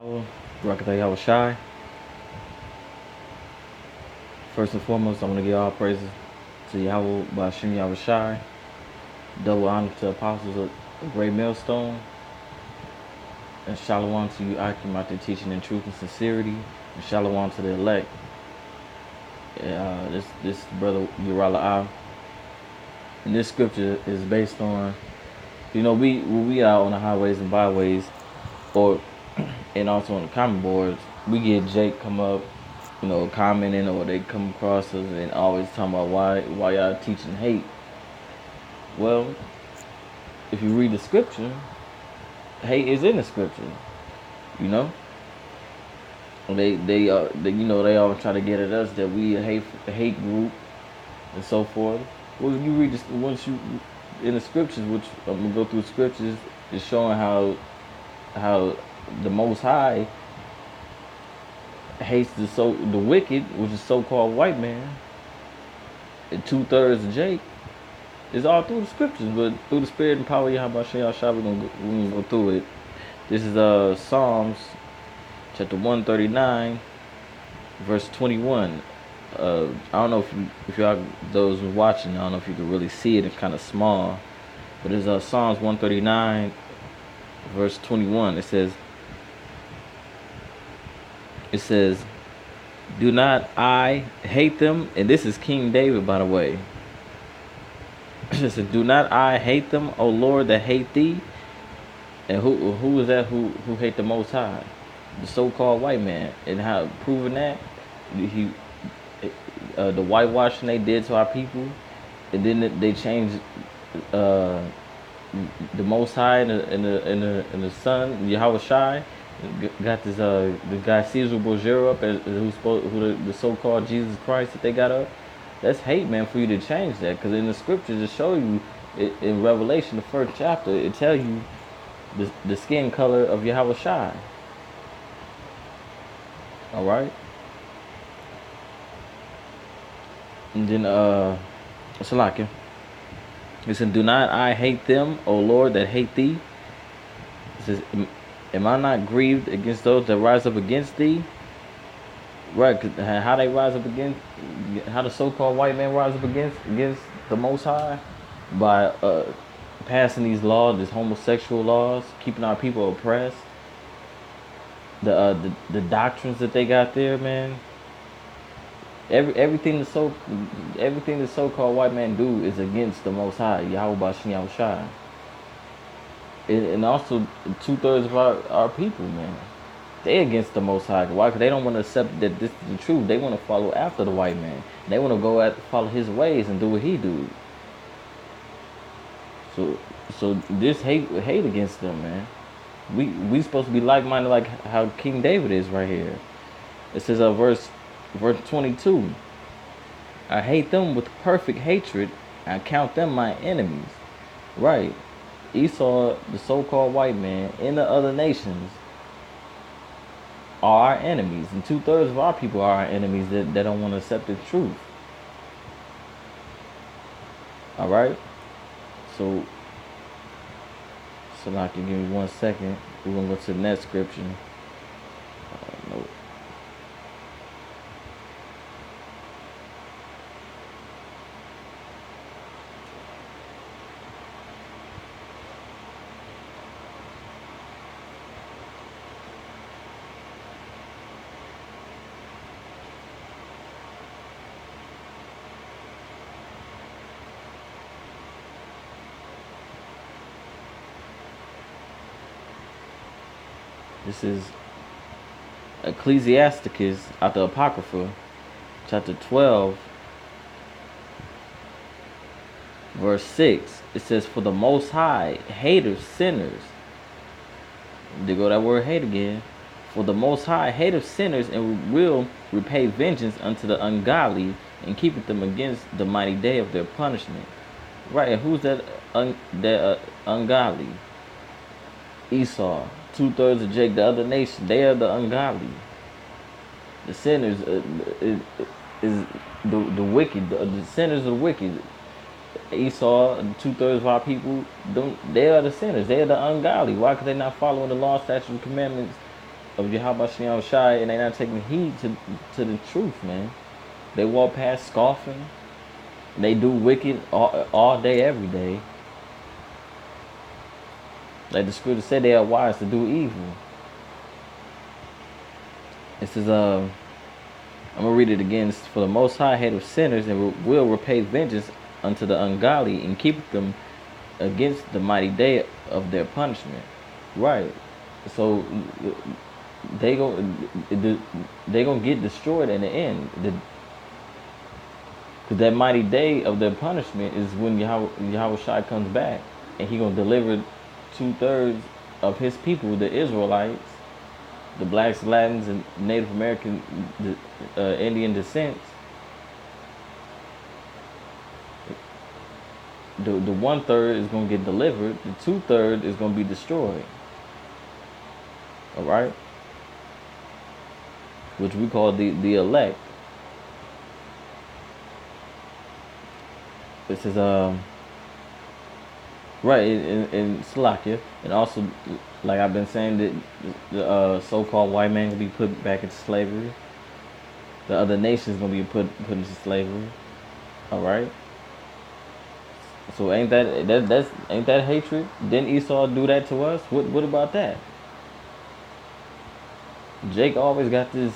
Rakatha Yahushai. First and foremost, I want to give all praises to Yahweh Bashim Yahushai. Double honor to apostles of the Great Millstone. And shalom to you, Akim, out there teaching in truth and sincerity. And shalom to the elect. This brother Urala Al. And this scripture is based on, when we out on the highways and byways, or and also on the comment boards, we get Jake come up, commenting, or they come across us and always talking about why y'all teaching hate. Well, if you read the scripture, hate is in the scripture. They always try to get at us that we a hate group and so forth. Well, you read this once you in the scriptures, which I'm gonna go through the scriptures, is showing how the Most High hates the wicked, which is so-called white man, and 2/3 of Jake. It's all through the scriptures, but through the spirit and power of Yahweh Shah, we're gonna go through it. This is Psalms chapter 139, verse 21. I don't know if y'all, those who are watching, I don't know if you can really see it. It's kind of small, but it's Psalms 139, verse 21. It says, "Do not I hate them?" And this is King David, by the way. It says, "Do not I hate them, O Lord, that hate thee?" And who is that who hate the Most High? The so-called white man. And how proving that the whitewashing they did to our people, and then they changed the Most High and the Son Yahweh Shai. Got this the guy Caesar Borgia up as the so-called Jesus Christ that they got up. That's hate, man, for you to change that, because in the scriptures it show you in Revelation, the first chapter, it tell you the skin color of Yahweh Shai. All right. And then Salakia. It said, "Do not I hate them, O Lord, that hate thee?" It says, "Am I not grieved against those that rise up against thee?" Right, how they rise up against, how the so-called white man rise up against the Most High, by passing these laws, these homosexual laws, keeping our people oppressed. The doctrines that they got there, man. Everything the so-called white man do is against the Most High, Yahweh Bashim Yahushai. And also 2/3 of our people, man, they against the Most High. Why? Because they don't want to accept that this is the truth. They want to follow after the white man. They want to follow his ways and do what he do. So this hate against them, man. We supposed to be like-minded, like how King David is right here. It says verse 22. "I hate them with perfect hatred. I count them my enemies." Right. Esau, the so-called white man, and the other nations are our enemies. And 2/3 of our people are our enemies that don't want to accept the truth. All right? So like, give me 1 second. We're going to go to the next scripture. No. This is Ecclesiasticus out the Apocrypha, chapter 12, verse 6. It says, "For the Most High hateth sinners." There go that word hate again. "For the Most High hateth sinners, and will repay vengeance unto the ungodly, and keepeth them against the mighty day of their punishment." Right, and who's that ungodly? Esau. 2/3 of Jake, the other nation, they are the ungodly. The sinners is the wicked. The sinners are the wicked. Esau, 2/3 of our people, they are the sinners. They are the ungodly. Why? Because they're not following the law, statutes, and commandments of Yahweh Shem Shai, and they not taking heed to the truth, man. They walk past scoffing. They do wicked all day, every day. Like the scripture said, they are wise to do evil. It says, I'm gonna read it again. It's, for the Most High hateth sinners and will repay vengeance unto the ungodly and keep them against the mighty day of their punishment. Right. So they go they gonna get destroyed in the end. Cause that mighty day of their punishment is when Yahweh Shai comes back, and he gonna deliver 2/3 of his people, the Israelites, the blacks, Latins, and Native American, Indian descents. The 1/3 is gonna get delivered. The 2/3 is gonna be destroyed. All right, which we call the elect. This is right in Slovakia, and also, like I've been saying, that the so-called white man will be put back into slavery. The other nations gonna be put into slavery. All right. So ain't that hatred? Didn't Esau do that to us? What about that? Jake always got this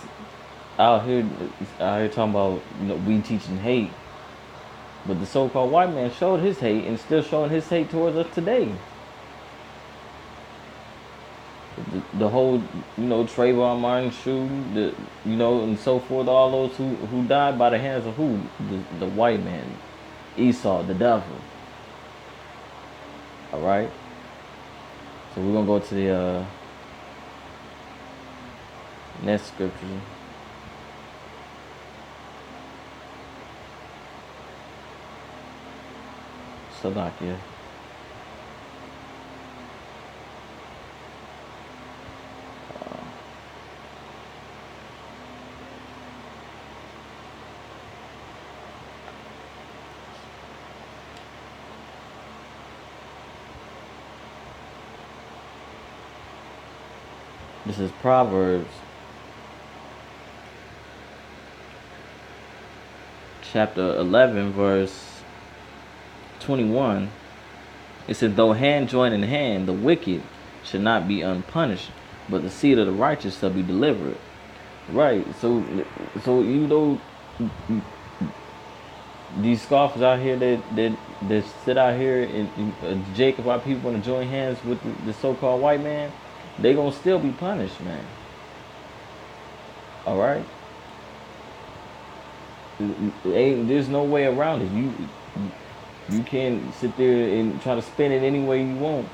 out here talking about, we teaching hate, but the so-called white man showed his hate and still showing his hate towards us today. The whole, Trayvon Martin shooting, and so forth. All those who died by the hands of who? The white man, Esau, the devil. All right. So we're gonna go to the next scripture. Salakia. This is Proverbs chapter 11, verse 21. It said, though hand join in hand, the wicked should not be unpunished, but the seed of the righteous shall be delivered. Right. So these scoffers out here that sit out here and Jacob, why people want to join hands with the so-called white man, they gonna still be punished, man. All right. There's no way around it. You can't sit there and try to spin it any way you want.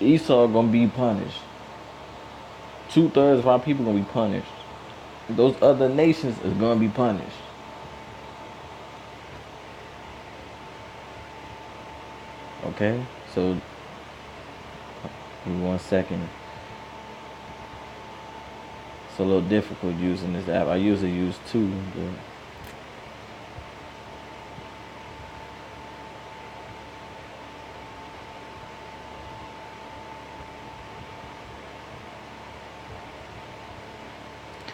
Esau gonna be punished. 2/3 of our people gonna be punished. Those other nations is gonna be punished. Okay, so give me 1 second. It's a little difficult using this app. I usually use 2, but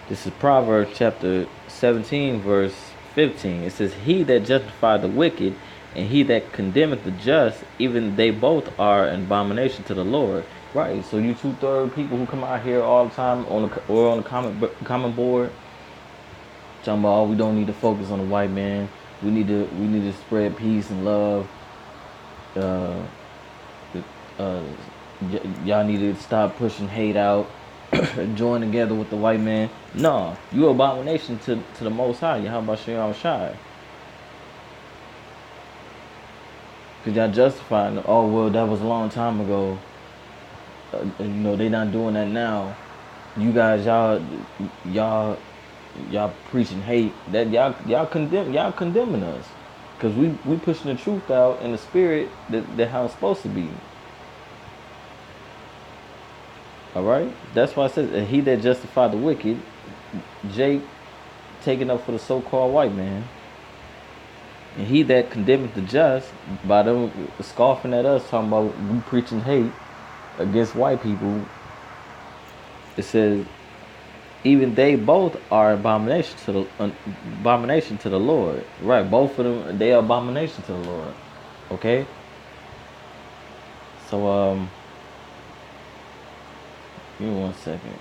this is Proverbs chapter 17, verse 15. It says, he that justifieth the wicked and he that condemneth the just, even they both are an abomination to the Lord. Right. So you 2/3 people who come out here all the time on the comment board talking about, we don't need to focus on the white man. We need to spread peace and love. Y'all need to stop pushing hate out. Join together with the white man. No, you abomination to the Most High. Yahweh Shem Shai. Because y'all justifying, oh, well, that was a long time ago. They not doing that now. You guys, y'all preaching hate. That y'all condemning us. Because we pushing the truth out in the spirit that how it's supposed to be. All right, that's why it says, he that justify the wicked, Jake taking up for the so-called white man, and he that condemneth the just, by them scoffing at us, talking about we preaching hate against white people. It says, even they both are abomination to the Lord. Right, both of them, they are abomination to the Lord. Okay. So give me 1 second.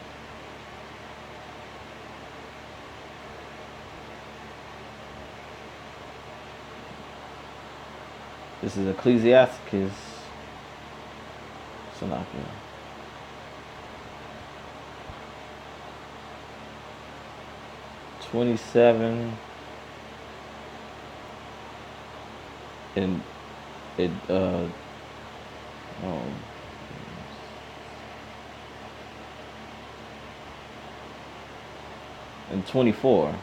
This is Ecclesiasticus. Salakia. 27 and it um, and 24.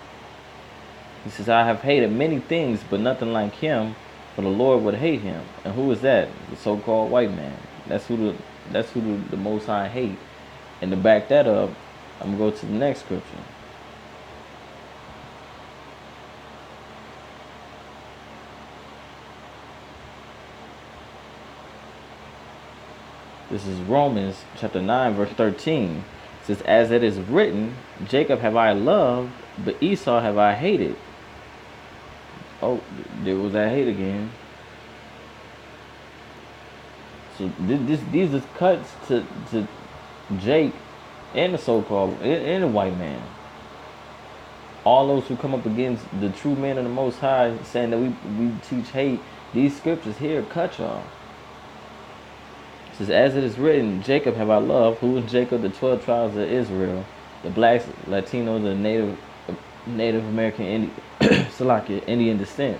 He says, I have hated many things, but nothing like him, for the Lord would hate him. And who is that? The so-called white man. That's who the Most High hate. And to back that up, I'm gonna go to the next scripture. This is Romans chapter 9, verse 13. It says, as it is written, Jacob have I loved, but Esau have I hated. Oh, there was that hate again. So these is cuts to Jake and the so-called and the white man. All those who come up against the true men of the Most High, saying that we teach hate, these scriptures here cut y'all. It says, as it is written, Jacob have I loved. Who is Jacob? The 12 tribes of Israel, the blacks, Latinos, the Native American Indian descent.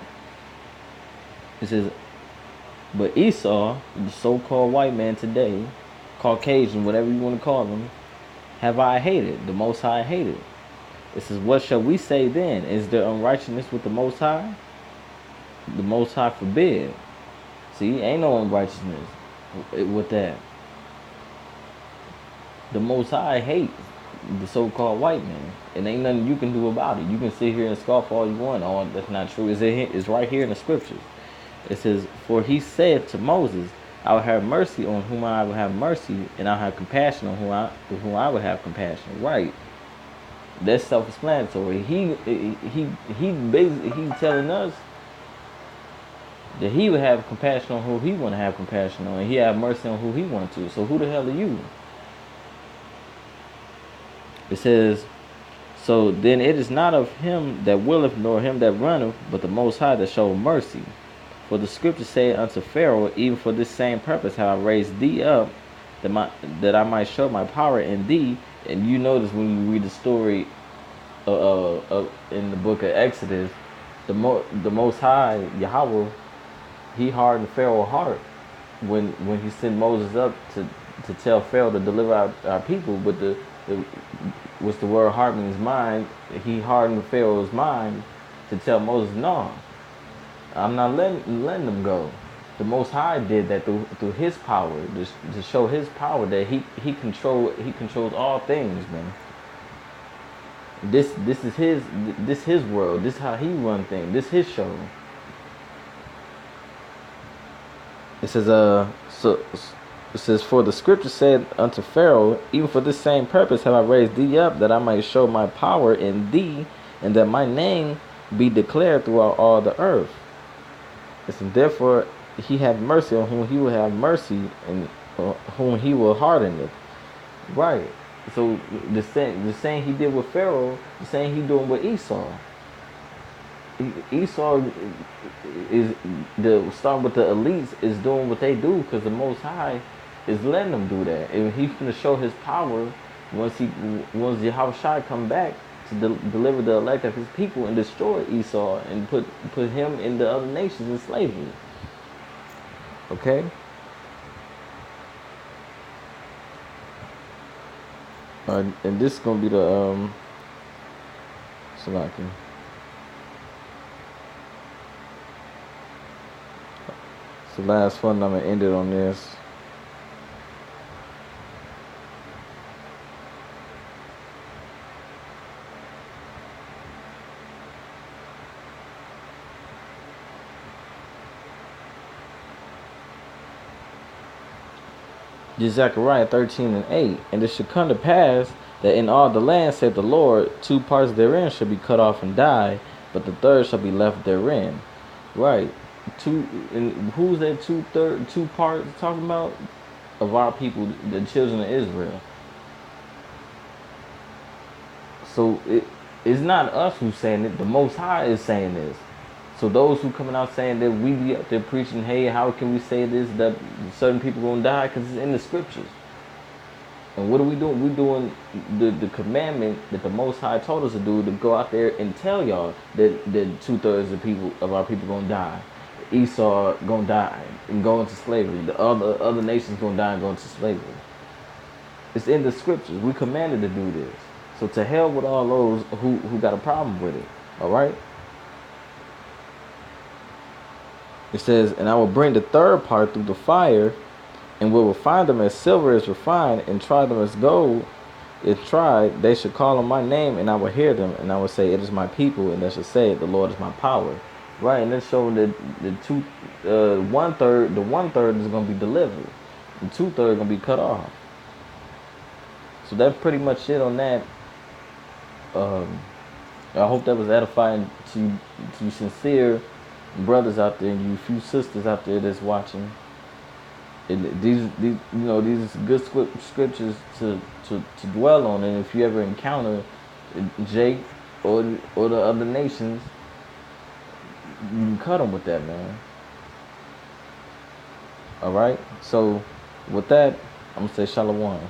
It says, but Esau, the so-called white man today, Caucasian, whatever you want to call them, have I hated. The Most High hated. It says, what shall we say then? Is there unrighteousness with the Most High? The Most High forbid. See, ain't no unrighteousness with that. The Most High hates the so-called white man, and ain't nothing you can do about it. You can sit here and scoff all you want. Oh, that's not true. It's right here in the scriptures. It says, for he said to Moses, I will have mercy on whom I will have mercy, and I'll have compassion on whom I will have compassion. Right. That's self-explanatory. He basically he's telling us that he would have compassion on who he want to have compassion on, and he have mercy on who he want to. So who the hell are you? It says, so then it is not of him that willeth nor him that runneth, but the Most High that showeth mercy. For the scripture saith unto Pharaoh, even for this same purpose have I raised thee up, that I might show my power in thee. And you notice when you read the story in the book of Exodus, the Most High Yahweh, he hardened Pharaoh's heart when he sent Moses up to tell Pharaoh to deliver our people. But what's the word hardening his mind? He hardened Pharaoh's mind to tell Moses, no, I'm not letting them go. The Most High did that through his power, to show his power that he controls all things, man. This is his world. This is how he run things. This his show. It says it says, for the scripture said unto Pharaoh, even for this same purpose have I raised thee up, that I might show my power in thee, and that my name be declared throughout all the earth. It says, therefore he have mercy on whom he will have mercy, and whom he will harden it. Right. So the same he did with Pharaoh, the same he doing with Esau. Esau is starting with the elites is doing what they do because the Most High is letting them do that, and he's going to show his power once Yahweh Shai come back to deliver the elect of his people and destroy Esau and put him in the other nations in slavery. Okay. And this is gonna be the Salaki. It's the last one. I'm gonna end it on this. Zechariah 13:8, and it should come to pass that in all the land, saith the Lord, 2 parts therein shall be cut off and die, but the third shall be left therein. Right. Two. And who's that 2 parts talking about? Of our people, the children of Israel. So it's not us who's saying it. The Most High is saying this. So those who coming out saying that we be up there preaching, hey, how can we say this, that certain people gonna die? Because it's in the scriptures. And what are we doing? We're doing the commandment that the Most High told us to do, to go out there and tell y'all that 2/3 of our people gonna die. Esau gonna die and go into slavery. The other nations gonna die and go into slavery. It's in the scriptures. We commanded to do this. So to hell with all those who got a problem with it. All right. It says, and I will bring the third part through the fire, and will refine them as silver is refined, and try them as gold is tried. They should call on my name, and I will hear them, and I will say, it is my people, and they shall say, the Lord is my power. Right, and that's showing that the 1/3 is gonna be delivered, the 2/3 gonna be cut off. So that's pretty much it on that. I hope that was edifying to sincere brothers out there, and you few sisters out there that's watching. And these these good scriptures to dwell on. And if you ever encounter Jake or the other nations, you can cut them with that, man. All right. So with that, I'm gonna say shalom.